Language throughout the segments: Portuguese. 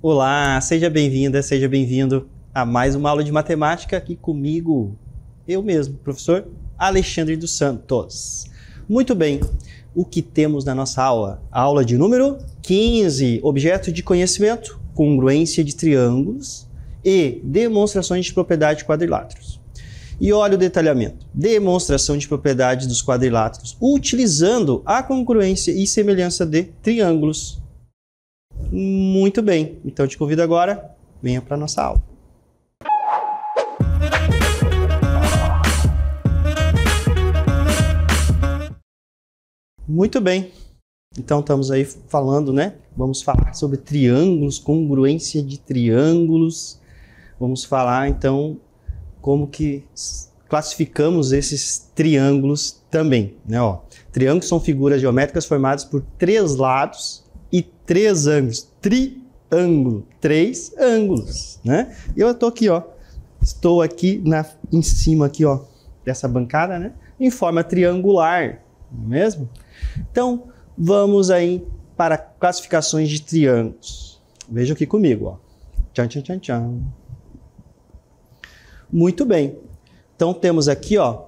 Olá, seja bem-vinda, seja bem-vindo a mais uma aula de matemática aqui comigo, eu mesmo, professor Alexandre dos Santos. Muito bem, o que temos na nossa aula? Aula de número 15, objeto de conhecimento, congruência de triângulos e demonstrações de propriedade de quadriláteros. E olha o detalhamento, demonstração de propriedades dos quadriláteros utilizando a congruência e semelhança de triângulos. Muito bem, então te convido agora, venha para a nossa aula. Muito bem, então estamos aí falando, né? Vamos falar sobre triângulos, congruência de triângulos. Vamos falar então como que classificamos esses triângulos também, né? Ó, triângulos são figuras geométricas formadas por três lados e três ângulos. Triângulo, três ângulos, né? Eu estou aqui, ó. Estou aqui em cima aqui, ó, dessa bancada, né? Em forma triangular, não é mesmo? Então, vamos aí para classificações de triângulos. Veja aqui comigo, ó. Tchan, tchan, tchan, tchan. Muito bem. Então, temos aqui, ó,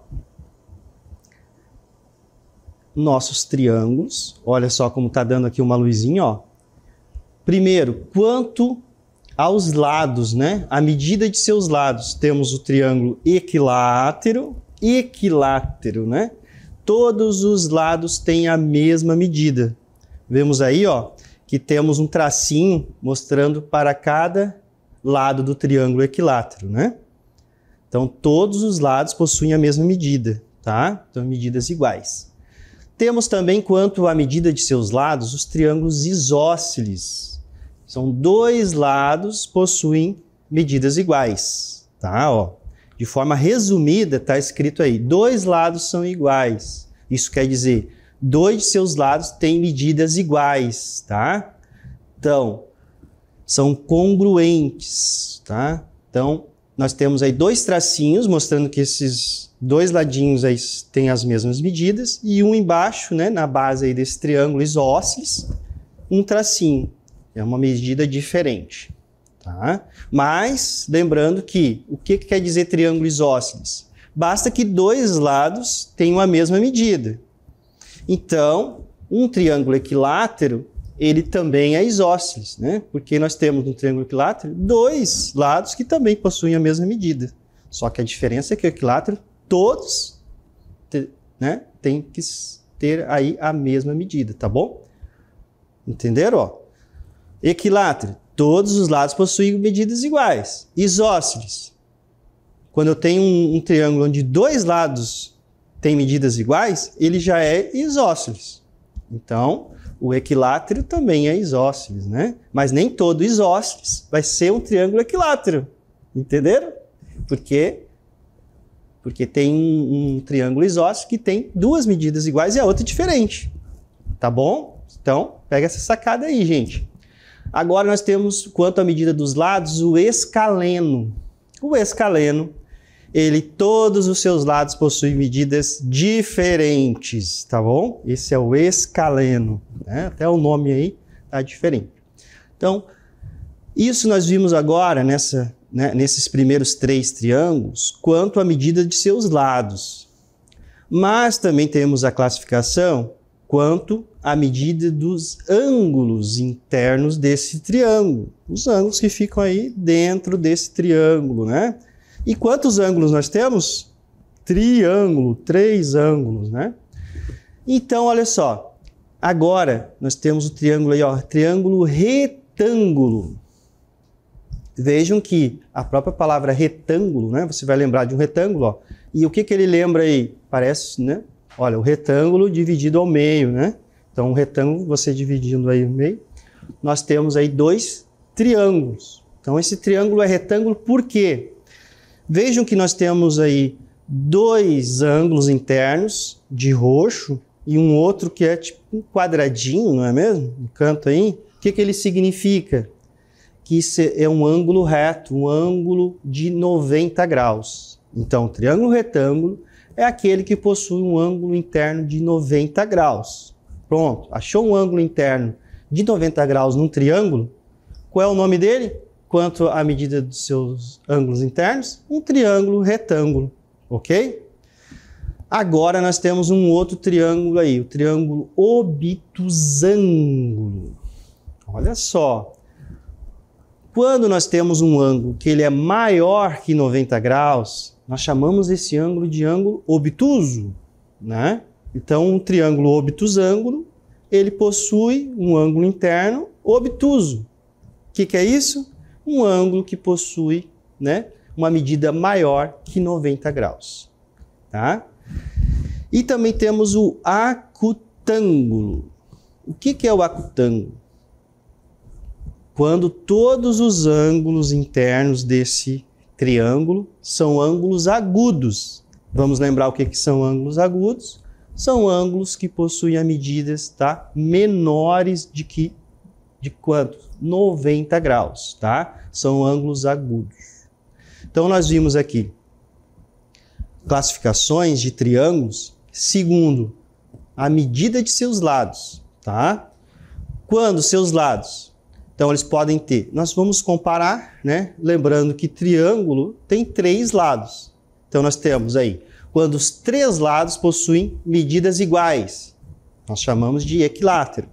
nossos triângulos. Olha só como está dando aqui uma luzinha, ó. Primeiro, quanto aos lados, né? A medida de seus lados. Temos o triângulo equilátero, né? Todos os lados têm a mesma medida. Vemos aí, ó, que temos um tracinho mostrando para cada lado do triângulo equilátero, né? Então, todos os lados possuem a mesma medida, tá? Então, medidas iguais. Temos também, quanto à medida de seus lados, os triângulos isósceles. São dois lados possuem medidas iguais, tá? Ó, de forma resumida, está escrito aí, dois lados são iguais. Isso quer dizer, dois de seus lados têm medidas iguais, tá? Então, são congruentes, tá? Então, nós temos aí dois tracinhos mostrando que esses dois ladinhos aí têm as mesmas medidas e um embaixo, né, na base aí desse triângulo isósceles, um tracinho. É uma medida diferente, tá? Mas, lembrando que, o que quer dizer triângulo isósceles? Basta que dois lados tenham a mesma medida. Então, um triângulo equilátero, ele também é isósceles, né? Porque nós temos no triângulo equilátero dois lados que também possuem a mesma medida. Só que a diferença é que o equilátero, todos, né, tem que ter aí a mesma medida, tá bom? Entenderam? Ó? Equilátero, todos os lados possuem medidas iguais. Isósceles, quando eu tenho um triângulo onde dois lados têm medidas iguais, ele já é isósceles. Então, o equilátero também é isósceles, né? Mas nem todo isósceles vai ser um triângulo equilátero. Entenderam? Porque tem um triângulo isósceles que tem duas medidas iguais e a outra diferente. Tá bom? Então, pega essa sacada aí, gente. Agora nós temos, quanto à medida dos lados, o escaleno. O escaleno, todos os seus lados possuem medidas diferentes, tá bom? Esse é o escaleno, né? Até o nome aí tá diferente. Então, isso nós vimos agora nesses primeiros três triângulos, quanto à medida de seus lados. Mas também temos a classificação quanto à medida dos ângulos internos desse triângulo. Os ângulos que ficam aí dentro desse triângulo, né? E quantos ângulos nós temos? Triângulo, três ângulos, né? Então, olha só. Agora, nós temos o triângulo aí, ó, triângulo retângulo. Vejam que a própria palavra retângulo, né? Você vai lembrar de um retângulo, ó. E o que ele lembra aí? Parece, né? Olha, o retângulo dividido ao meio, né? Então, um retângulo, você dividindo aí no meio, nós temos aí dois triângulos. Então, esse triângulo é retângulo por quê? Vejam que nós temos aí dois ângulos internos de roxo e um outro que é tipo um quadradinho, não é mesmo? Um canto aí. O que ele significa? Que isso é um ângulo reto, um ângulo de 90 graus. Então, o triângulo retângulo é aquele que possui um ângulo interno de 90 graus. Pronto, achou um ângulo interno de 90 graus num triângulo? Qual é o nome dele? Quanto à medida dos seus ângulos internos? Um triângulo retângulo, ok? Agora nós temos um outro triângulo aí, o triângulo obtusângulo. Olha só. Quando nós temos um ângulo que ele é maior que 90 graus, nós chamamos esse ângulo de ângulo obtuso, né? Então, um triângulo obtusângulo, ele possui um ângulo interno obtuso. O que é isso? Um ângulo que possui, né, uma medida maior que 90 graus. Tá? E também temos o acutângulo. O que é o acutângulo? Quando todos os ângulos internos desse triângulo são ângulos agudos. Vamos lembrar o que são ângulos agudos? São ângulos que possuem a medidas, tá, menores de quanto? 90 graus, tá? São ângulos agudos. Então nós vimos aqui classificações de triângulos segundo a medida de seus lados, tá? Quando seus lados, então eles podem ter, nós vamos comparar, né? Lembrando que triângulo tem 3 lados. Então nós temos aí, quando os 3 lados possuem medidas iguais, nós chamamos de equilátero.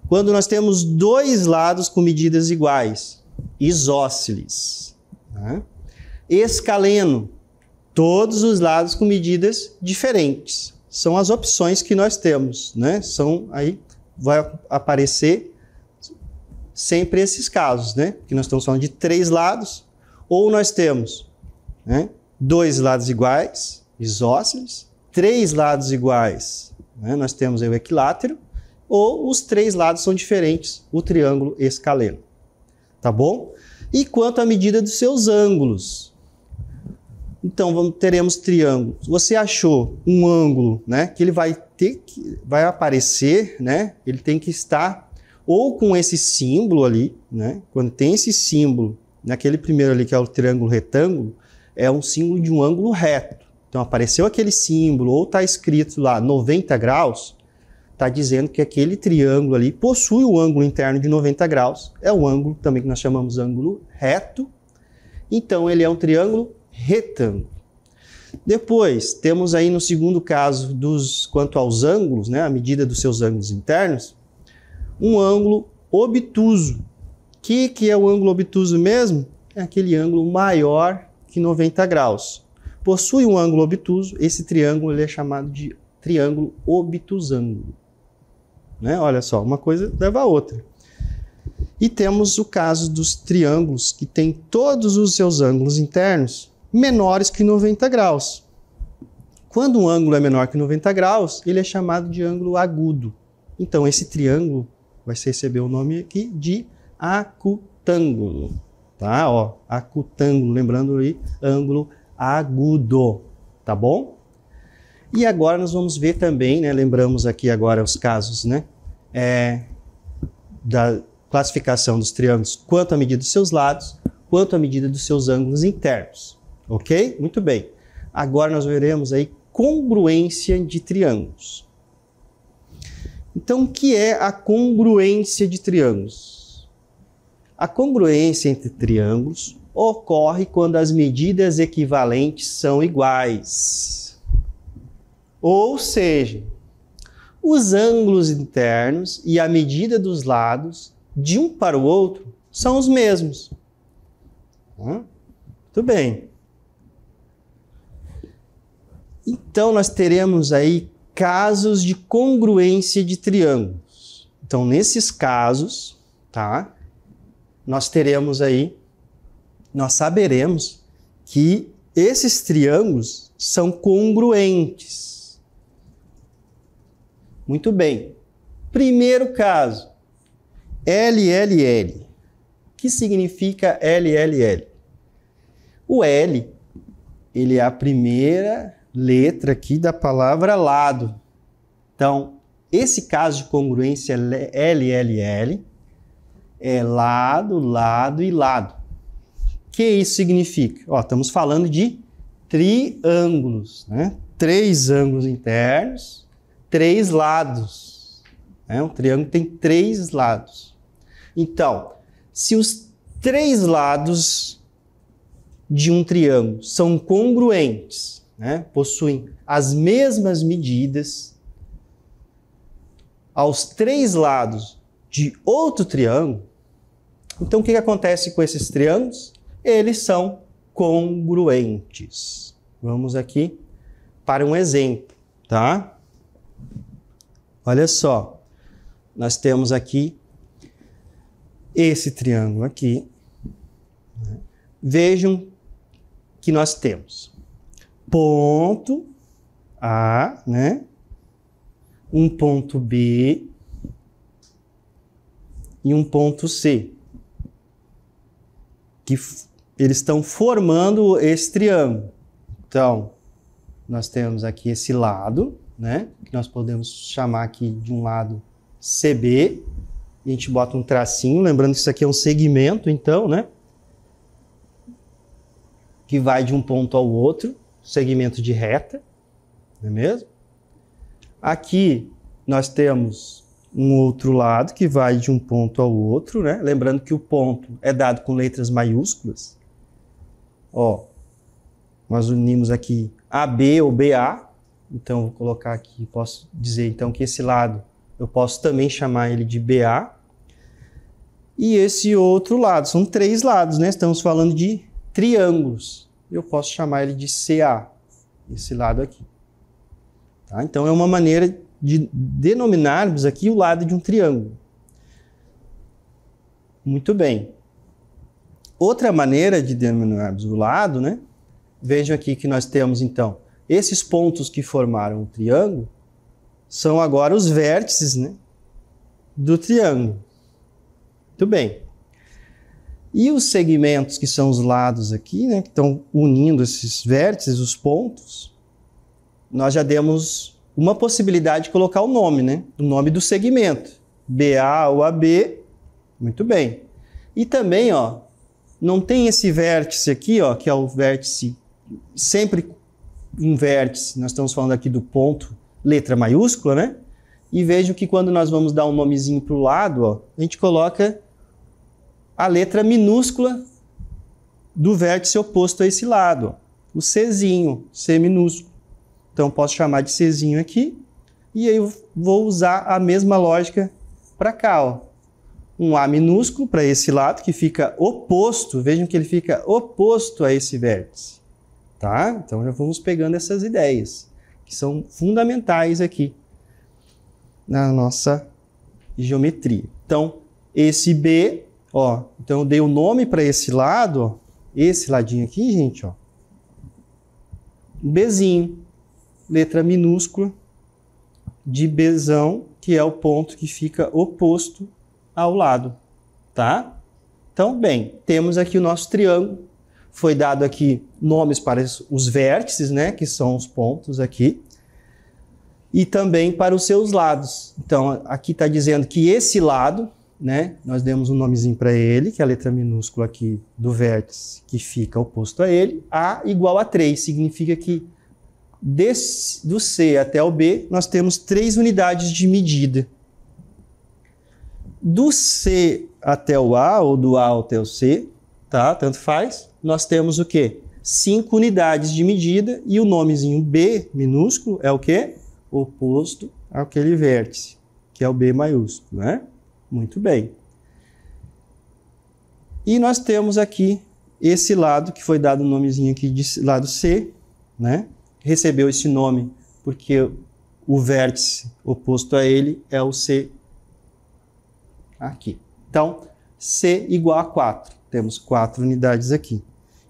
Quando nós temos 2 lados com medidas iguais, isósceles. Né? Escaleno, todos os lados com medidas diferentes. São as opções que nós temos, né? Aí vai aparecer sempre esses casos, né? Que nós estamos falando de 3 lados, ou nós temos, né, 2 lados iguais, isósceles, 3 lados iguais, né? Nós temos aí o equilátero, ou os 3 lados são diferentes, o triângulo escaleno. Tá bom? E quanto à medida dos seus ângulos? Então, teremos triângulos. Você achou um ângulo, né, que ele vai aparecer, né, ele tem que estar ou com esse símbolo ali, né, quando tem esse símbolo, naquele primeiro ali que é o triângulo retângulo, é um símbolo de um ângulo reto. Então, apareceu aquele símbolo, ou está escrito lá 90 graus, está dizendo que aquele triângulo ali possui o ângulo interno de 90 graus, é o ângulo também que nós chamamos de ângulo reto, então ele é um triângulo retângulo. Depois, temos aí no segundo caso, quanto aos ângulos, né, a medida dos seus ângulos internos, um ângulo obtuso. O que é o ângulo obtuso mesmo? É aquele ângulo maior que 90 graus. Possui um ângulo obtuso, esse triângulo ele é chamado de triângulo obtusângulo. Né? Olha só, uma coisa leva a outra. E temos o caso dos triângulos que têm todos os seus ângulos internos menores que 90 graus. Quando um ângulo é menor que 90 graus, ele é chamado de ângulo agudo. Então, esse triângulo vai receber o nome aqui de acutângulo. Tá? Ó, acutângulo, lembrando aí, ângulo agudo. Tá bom? E agora nós vamos ver também, né, lembramos aqui agora os casos, né, da classificação dos triângulos quanto à medida dos seus lados, quanto à medida dos seus ângulos internos. Ok? Muito bem. Agora nós veremos aí congruência de triângulos. Então, o que é a congruência de triângulos? A congruência entre triângulos ocorre quando as medidas equivalentes são iguais. Ou seja, os ângulos internos e a medida dos lados de um para o outro são os mesmos. Muito bem. Então, nós teremos aí casos de congruência de triângulos. Então, nesses casos, tá, nós saberemos que esses triângulos são congruentes. Muito bem. Primeiro caso, LLL. O que significa LLL? O L, ele é a primeira letra aqui da palavra lado. Então, esse caso de congruência LLL é lado, lado e lado. O que isso significa? Ó, estamos falando de triângulos, né? 3 ângulos internos, 3 lados. Né? Um triângulo tem 3 lados. Então, se os três lados de um triângulo são congruentes, né? Possuem as mesmas medidas, aos três lados de outro triângulo, então o que acontece com esses triângulos? Eles são congruentes. Vamos aqui para um exemplo, tá? Olha só, nós temos aqui esse triângulo aqui. Vejam que nós temos ponto A, né? Um ponto B e um ponto C, que eles estão formando esse triângulo. Então, nós temos aqui esse lado, né? Que nós podemos chamar aqui de um lado CB. E a gente bota um tracinho, lembrando que isso aqui é um segmento, então, né? Que vai de um ponto ao outro, segmento de reta, não é mesmo? Aqui nós temos um outro lado que vai de um ponto ao outro, né? Lembrando que o ponto é dado com letras maiúsculas. Ó, nós unimos aqui AB ou BA. Então, vou colocar aqui, posso dizer então que esse lado eu posso também chamar ele de BA. E esse outro lado, são três lados, né? Estamos falando de triângulos. Eu posso chamar ele de CA, esse lado aqui. Tá? Então, é uma maneira de denominarmos aqui o lado de um triângulo. Muito bem. Outra maneira de denominarmos o lado, né? Vejam aqui que nós temos, então, esses pontos que formaram o triângulo são agora os vértices, né, do triângulo. Muito bem. E os segmentos, que são os lados aqui, né, que estão unindo esses vértices, os pontos, nós já demos uma possibilidade de colocar o nome, né? O nome do segmento. BA ou AB. Muito bem. E também, ó, não tem esse vértice aqui, ó, que é o vértice, sempre um vértice, nós estamos falando aqui do ponto, letra maiúscula, né? E vejo que quando nós vamos dar um nomezinho para o lado, ó, a gente coloca a letra minúscula do vértice oposto a esse lado, ó, o Czinho, C minúsculo. Então, posso chamar de Czinho aqui, e aí eu vou usar a mesma lógica para cá, ó. Um A minúsculo para esse lado, que fica oposto, vejam que ele fica oposto a esse vértice. Tá? Então, já vamos pegando essas ideias, que são fundamentais aqui na nossa geometria. Então, esse B, ó, então eu dei o nome para esse lado, ó, esse ladinho aqui, gente, ó, Bzinho, letra minúscula de Bzão, que é o ponto que fica oposto ao lado, tá? Então, bem, temos aqui o nosso triângulo. Foi dado aqui nomes para os vértices, né, que são os pontos aqui, e também para os seus lados. Então, aqui está dizendo que esse lado, né, nós demos um nomezinho para ele, que é a letra minúscula aqui do vértice, que fica oposto a ele, A igual a 3, significa que do C até o B, nós temos 3 unidades de medida. Do C até o A, ou do A até o C, tá? Tanto faz, nós temos o quê? 5 unidades de medida, e o nomezinho B minúsculo é o quê? Oposto àquele vértice, que é o B maiúsculo, né? Muito bem. E nós temos aqui esse lado, que foi dado o nomezinho aqui de lado C, né? Recebeu esse nome porque o vértice oposto a ele é o C aqui. Então, C igual a 4. Temos 4 unidades aqui.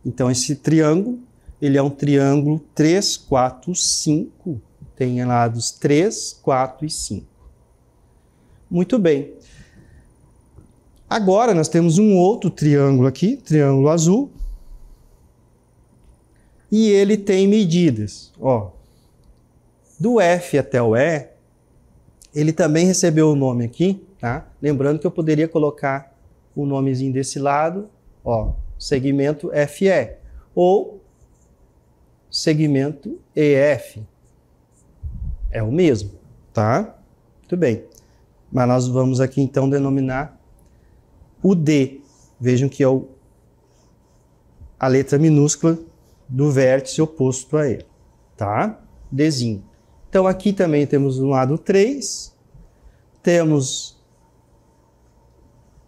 Então, esse triângulo, ele é um triângulo 3, 4, 5. Tem lados 3, 4 e 5. Muito bem. Agora, nós temos um outro triângulo aqui, triângulo azul. E ele tem medidas. Ó, do F até o E, ele também recebeu o nome aqui, tá? Lembrando que eu poderia colocar o nomezinho desse lado, ó, segmento FE, ou segmento EF. É o mesmo, tá? Muito bem. Mas nós vamos aqui então denominar o D. Vejam que é a letra minúscula do vértice oposto a ele, tá? Dzinho. Então, aqui também temos no lado 3, temos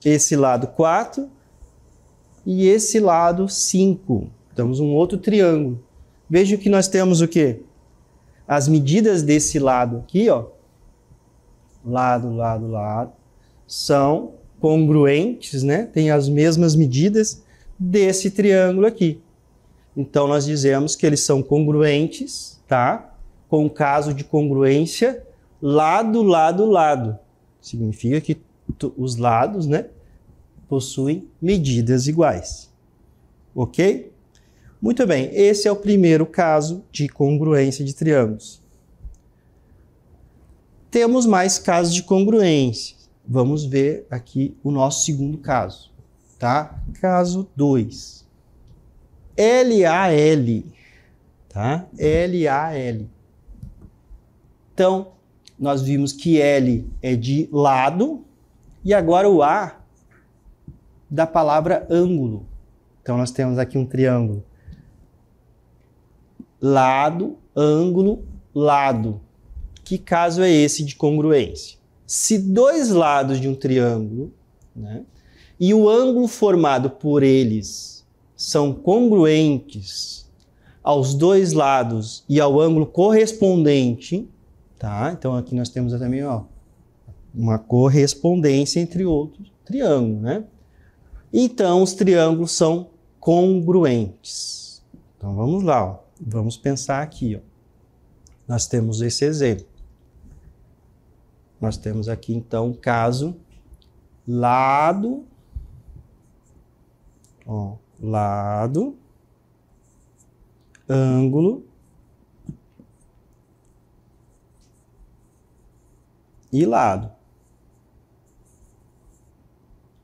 esse lado 4 e esse lado 5. Temos um outro triângulo. Vejam que nós temos o quê? As medidas desse lado aqui, ó, lado, são congruentes, né? Tem as mesmas medidas desse triângulo aqui. Então, nós dizemos que eles são congruentes, tá? Com o caso de congruência lado. Significa que os lados, né, possuem medidas iguais. Ok? Muito bem, esse é o primeiro caso de congruência de triângulos. Temos mais casos de congruência. Vamos ver aqui o nosso segundo caso, tá? Caso 2. LAL, tá? LAL. Então, nós vimos que L é de lado e agora o A da palavra ângulo. Então, nós temos aqui um triângulo. Lado, ângulo, lado. Que caso é esse de congruência? Se dois lados de um triângulo, né, e o ângulo formado por eles são congruentes aos dois lados e ao ângulo correspondente, tá? Então aqui nós temos também, ó, uma correspondência entre outros triângulos, né? Então os triângulos são congruentes. Então vamos lá, ó. Vamos pensar aqui, ó. Nós temos esse exemplo. Nós temos aqui, então, o caso lado, ó, lado, ângulo e lado.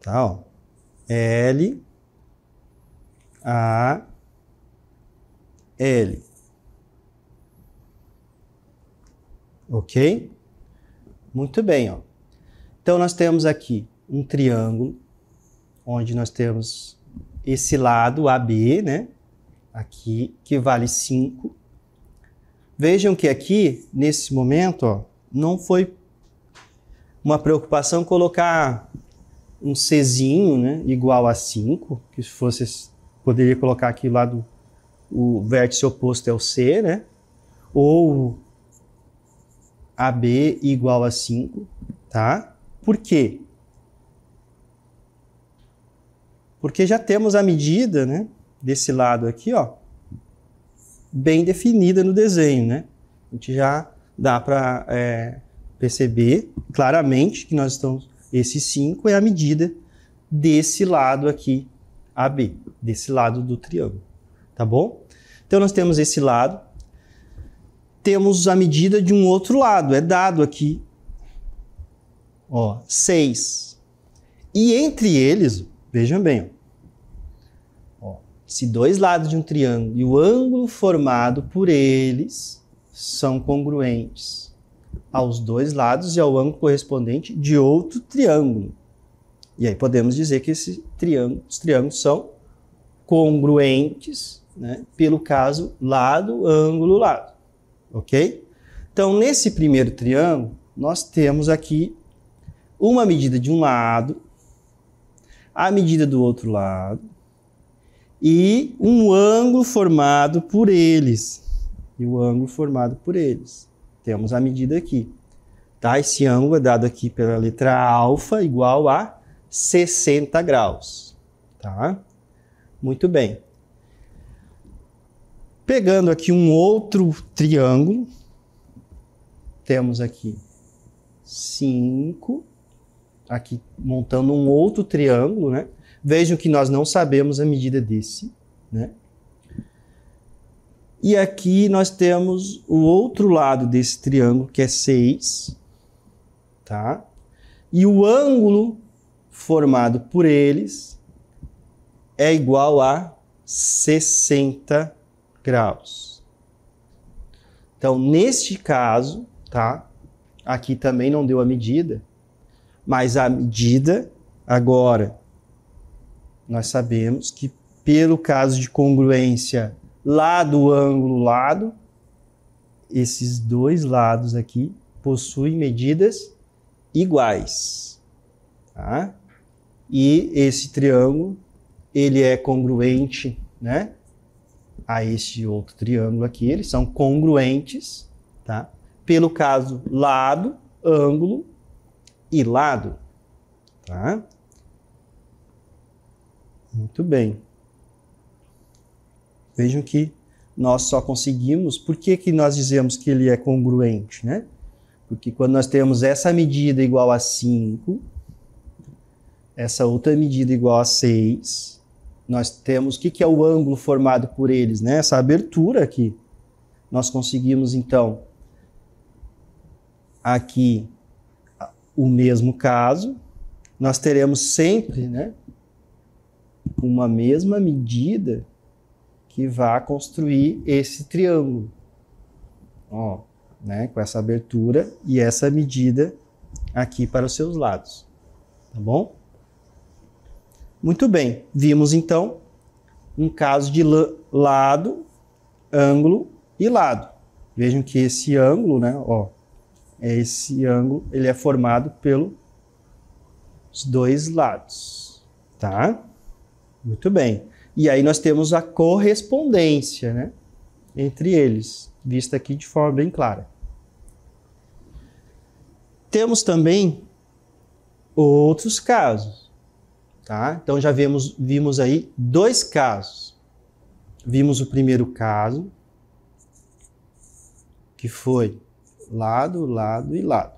Tá, ó. L, A, L. Ok? Muito bem, ó. Então, nós temos aqui um triângulo, onde nós temos esse lado AB, né? Aqui, que vale 5. Vejam que aqui, nesse momento, ó, não foi uma preocupação colocar um Czinho, né? Igual a 5, que se fosse, poderia colocar aqui lá o vértice oposto é o C, né? Ou AB igual a 5, tá? Por quê? Porque já temos a medida, né, desse lado aqui, ó, bem definida no desenho, né? A gente já dá para perceber claramente que nós estamos... Esse 5 é a medida desse lado aqui, AB, desse lado do triângulo, tá bom? Então nós temos esse lado. Temos a medida de um outro lado, é dado aqui, ó, 6. E entre eles, vejam bem, ó, se dois lados de um triângulo e o ângulo formado por eles são congruentes aos dois lados e ao ângulo correspondente de outro triângulo. E aí podemos dizer que os triângulos são congruentes, né, pelo caso lado, ângulo, lado. Ok? Então, nesse primeiro triângulo, nós temos aqui uma medida de um lado, a medida do outro lado e um ângulo formado por eles. Temos a medida aqui. Tá? Esse ângulo é dado aqui pela letra alfa, igual a 60 graus. Tá? Muito bem. Pegando aqui um outro triângulo, temos aqui 5, aqui montando um outro triângulo, né? Vejam que nós não sabemos a medida desse, né? E aqui nós temos o outro lado desse triângulo, que é 6, tá? E o ângulo formado por eles é igual a 60 graus. Então, neste caso, tá? Aqui também não deu a medida, mas a medida agora nós sabemos que pelo caso de congruência lado, ângulo, lado, esses dois lados aqui possuem medidas iguais. Tá? E esse triângulo, ele é congruente, né, a este outro triângulo aqui, eles são congruentes, tá? Pelo caso lado, ângulo e lado. Tá? Muito bem. Vejam que nós só conseguimos... Por que nós dizemos que ele é congruente, né? Porque quando nós temos essa medida igual a 5, essa outra medida igual a 6, nós temos... O que é o ângulo formado por eles, né? Essa abertura aqui. Nós conseguimos, então, aqui o mesmo caso. Nós teremos sempre, né, uma mesma medida que vai construir esse triângulo. Ó, né, com essa abertura e essa medida aqui para os seus lados. Tá bom? Muito bem. Vimos, então, um caso de lado, ângulo e lado. Vejam que esse ângulo, né, ó, esse ângulo, ele é formado pelos dois lados. Tá? Muito bem. E aí nós temos a correspondência, né, entre eles, vista aqui de forma bem clara. Temos também outros casos. Tá? Então já vimos aí dois casos. Vimos o primeiro caso, que foi lado, lado e lado.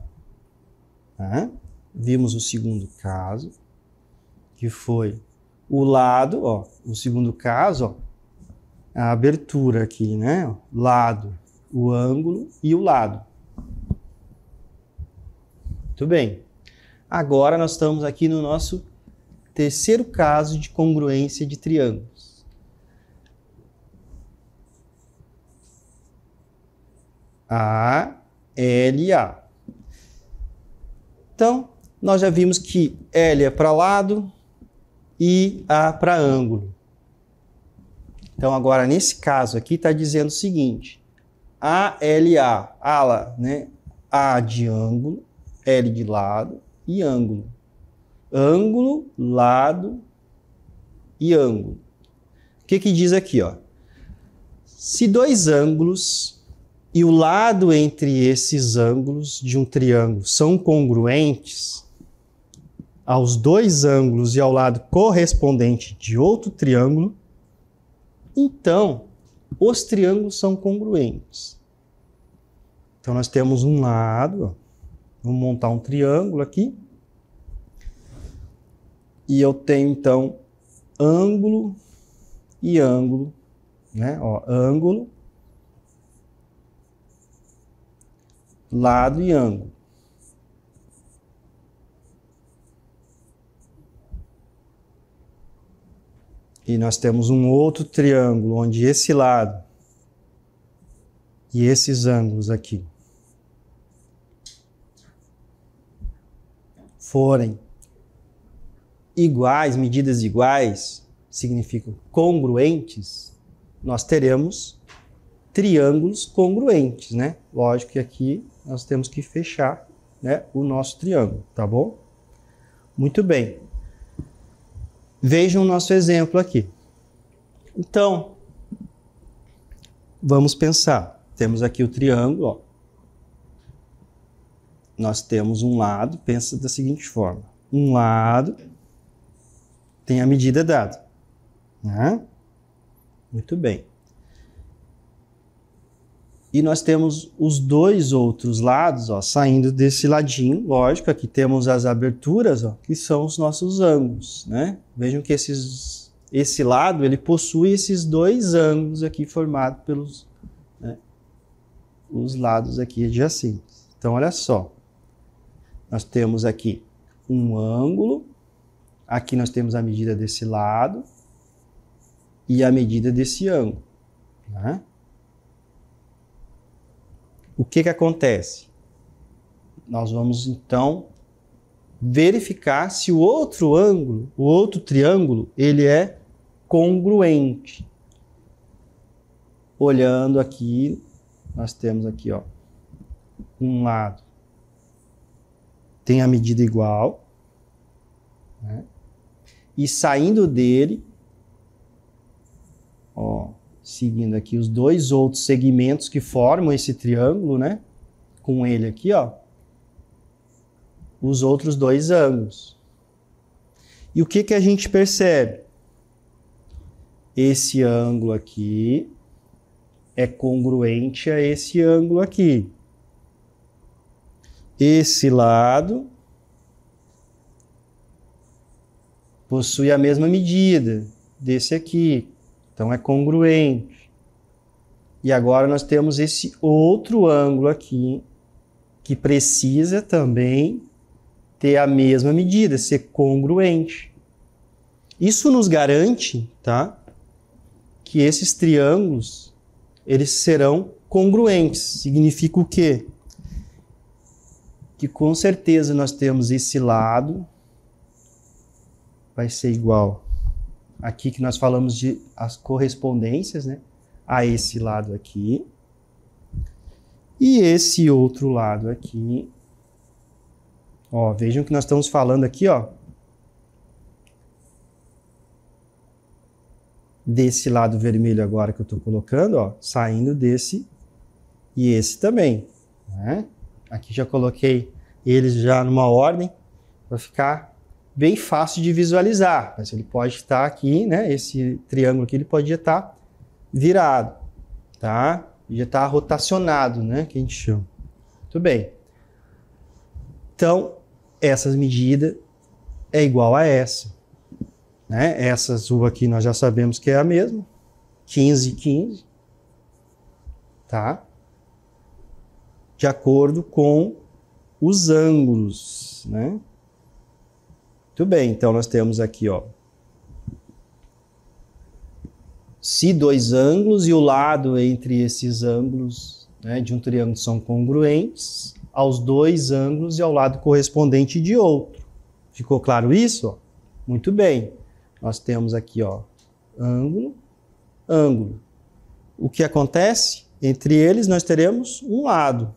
Tá? Vimos o segundo caso, que foi o lado, ó, o segundo caso, ó, a abertura aqui, né? Ó, lado, o ângulo e o lado. Muito bem. Agora nós estamos aqui no nosso terceiro caso de congruência de triângulos. A, L e A. Então, nós já vimos que L é para lado e A para ângulo. Então, agora, nesse caso aqui, está dizendo o seguinte: ALA, ala, né? A de ângulo, L de lado e ângulo. Ângulo, lado e ângulo. O que diz aqui, ó? Se dois ângulos e o lado entre esses ângulos de um triângulo são congruentes aos dois ângulos e ao lado correspondente de outro triângulo, então os triângulos são congruentes. Então nós temos um lado, ó, vamos montar um triângulo aqui, e eu tenho então ângulo e ângulo, né? Ó, ângulo, lado e ângulo. E nós temos um outro triângulo onde esse lado e esses ângulos aqui forem iguais, medidas iguais, significam congruentes, nós teremos triângulos congruentes, né? Lógico que aqui nós temos que fechar, né, o nosso triângulo, tá bom? Muito bem. Vejam o nosso exemplo aqui. Então, vamos pensar. Temos aqui o triângulo, ó. Nós temos um lado, pensa da seguinte forma. Um lado tem a medida dada. Né? Muito bem. E nós temos os dois outros lados, ó, saindo desse ladinho. Lógico, aqui temos as aberturas, ó, que são os nossos ângulos, né? Vejam que esse lado, ele possui esses dois ângulos aqui formados pelos, né, os lados aqui adjacentes. Então, olha só. Nós temos aqui um ângulo. Aqui nós temos a medida desse lado e a medida desse ângulo, né? O que acontece? Nós vamos, então, verificar se o outro ângulo, o outro triângulo, ele é congruente. Olhando aqui, nós temos aqui, ó, um lado tem a medida igual, né? E saindo dele, ó, seguindo aqui os dois outros segmentos que formam esse triângulo, né? Com ele aqui, ó, os outros dois ângulos. E o que que a gente percebe? Esse ângulo aqui é congruente a esse ângulo aqui. Esse lado possui a mesma medida desse aqui, então é congruente. E agora nós temos esse outro ângulo aqui, que precisa também ter a mesma medida, ser congruente. Isso nos garante, tá, que esses triângulos, eles serão congruentes. Significa o quê? Que com certeza nós temos esse lado, vai ser igual aqui que nós falamos de as correspondências, né, a esse lado aqui, e esse outro lado aqui, ó, vejam que nós estamos falando aqui, ó, desse lado vermelho agora que eu estou colocando, ó, saindo desse e esse também, né? Aqui já coloquei eles já numa ordem para ficar bem fácil de visualizar. Mas ele pode estar aqui, né? Esse triângulo aqui ele podia estar virado, tá? Podia estar rotacionado, né? Que a gente chama. Muito bem. Então, essas medidas é igual a essa, né? Essa azul aqui nós já sabemos que é a mesma, 15 e 15, tá? De acordo com os ângulos, né? Muito bem, então nós temos aqui, ó, se dois ângulos e o lado entre esses ângulos, né, de um triângulo são congruentes aos dois ângulos e ao lado correspondente de outro. Ficou claro isso? Ó? Muito bem. Nós temos aqui, ó, ângulo, ângulo. O que acontece? Entre eles nós teremos um lado.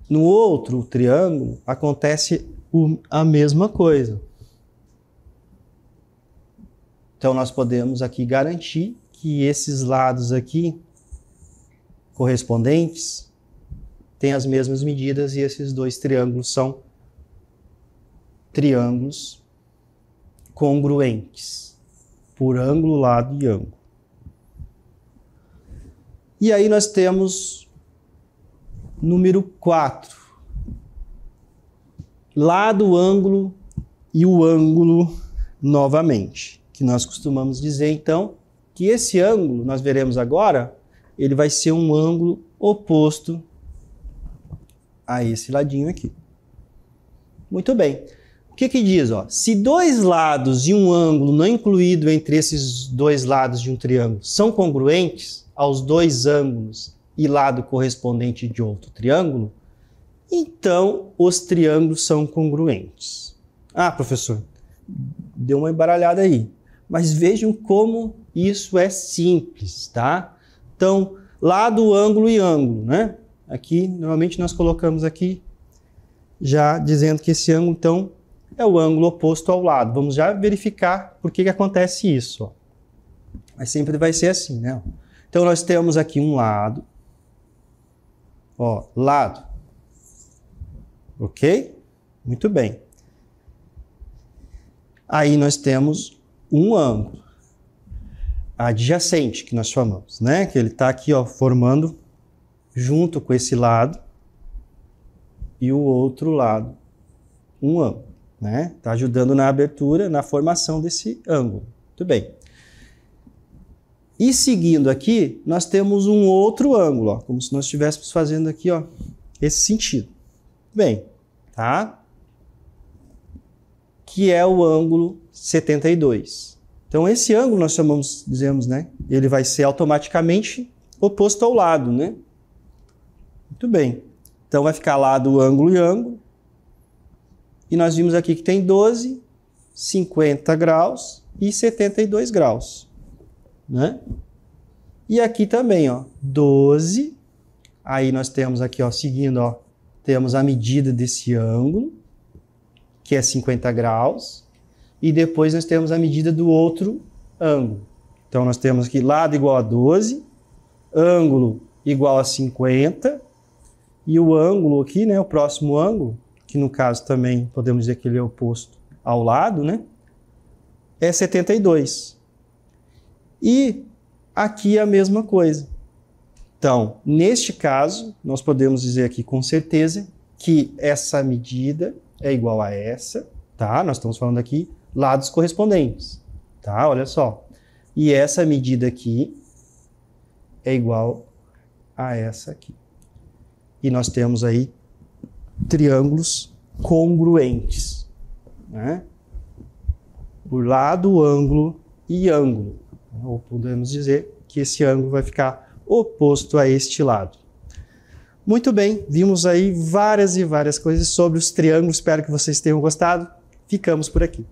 No outro triângulo acontece a mesma coisa. Então nós podemos aqui garantir que esses lados aqui correspondentes têm as mesmas medidas e esses dois triângulos são triângulos congruentes por ângulo, lado e ângulo. E aí nós temos número 4. Lado, ângulo e o ângulo novamente. Que nós costumamos dizer, então, que esse ângulo, nós veremos agora, ele vai ser um ângulo oposto a esse ladinho aqui. Muito bem. O que que diz? Ó? Se dois lados e um ângulo não incluído entre esses dois lados de um triângulo são congruentes aos dois ângulos e lado correspondente de outro triângulo, então os triângulos são congruentes. Ah, professor, deu uma embaralhada aí. Mas vejam como isso é simples, tá? Então, lado, ângulo e ângulo, né? Aqui, normalmente nós colocamos aqui, já dizendo que esse ângulo, então, é o ângulo oposto ao lado. Vamos já verificar por que acontece isso, ó. Mas sempre vai ser assim, né? Então, nós temos aqui um lado, ó, lado, ok? Muito bem. Aí nós temos um ângulo adjacente, que nós chamamos, né? Que ele está aqui, ó, formando junto com esse lado e o outro lado um ângulo, né? Está ajudando na abertura, na formação desse ângulo. Muito bem. E seguindo aqui, nós temos um outro ângulo, ó, como se nós estivéssemos fazendo aqui, ó, esse sentido. Bem, tá? Que é o ângulo 72. Então, esse ângulo nós chamamos, dizemos, né? Ele vai ser automaticamente oposto ao lado, né? Muito bem. Então vai ficar lado, ângulo e ângulo. E nós vimos aqui que tem 12, 50 graus e 72 graus. Né? E aqui também, ó, 12. Aí nós temos aqui, ó, seguindo, ó, temos a medida desse ângulo, que é 50 graus. E depois nós temos a medida do outro ângulo. Então nós temos aqui lado igual a 12, ângulo igual a 50, e o ângulo aqui, né, o próximo ângulo, que no caso também podemos dizer que ele é oposto ao lado, né, é 72. E aqui é a mesma coisa. Então, neste caso, nós podemos dizer aqui com certeza que essa medida é igual a essa, tá? Nós estamos falando aqui lados correspondentes, tá? Olha só. E essa medida aqui é igual a essa aqui. E nós temos aí triângulos congruentes, né? Por lado, ângulo e ângulo. Ou podemos dizer que esse ângulo vai ficar oposto a este lado. Muito bem, vimos aí várias e várias coisas sobre os triângulos. Espero que vocês tenham gostado. Ficamos por aqui.